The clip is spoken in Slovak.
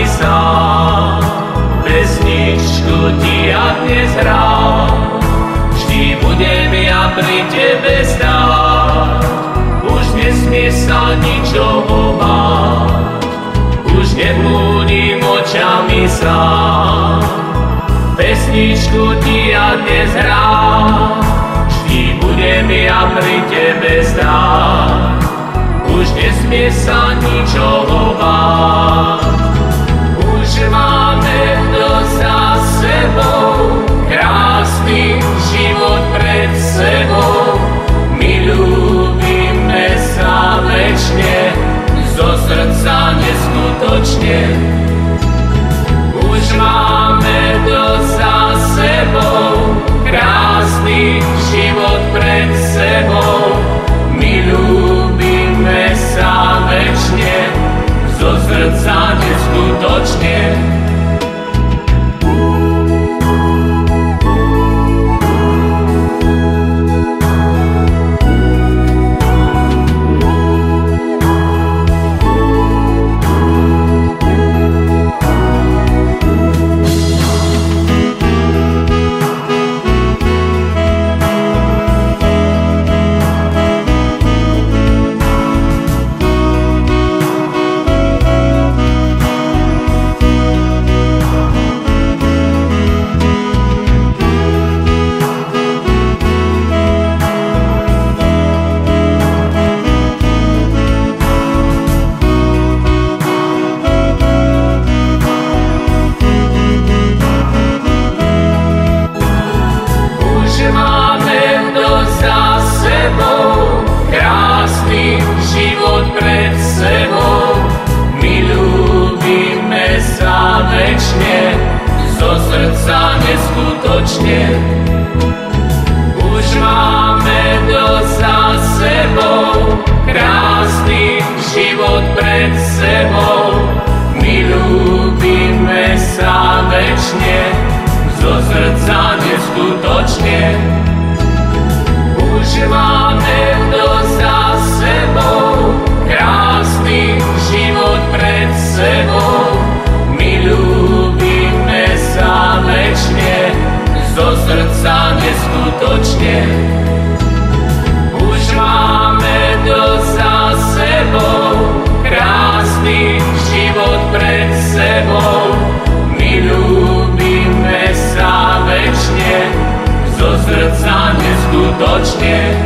sám. Pesničku ti ja dnes hrám, vždy budem ja pri tebe stáť. Už nesmie sa ničoho báť, už nebudím očami sám. Pesničku ti ja dnes hrám, vždy budem ja pri tebe stáť. Už nesmie sa ničoho báť. Už máme to za sebou, krásny život pred sebou. My ľúbime sa večne, zo srdca neskutočne. Už máme to za sebou, krásny život pred sebou. My ľúbime sa večne, zo srdca neskutočne. Život pred sebou, my ľúbime sa večne, zo srdca neskutočne. Už máme to za sebou, krásny život pred sebou. My ľúbime sa večne, zo srdca neskutočne. Už máme to za sebou, krásny život pred sebou. My ľúbime sa večne, zo srdca neskutočne. Už máme to za sebou, krásny život pred sebou. My ľúbime sa večne, zo srdca neskutočne.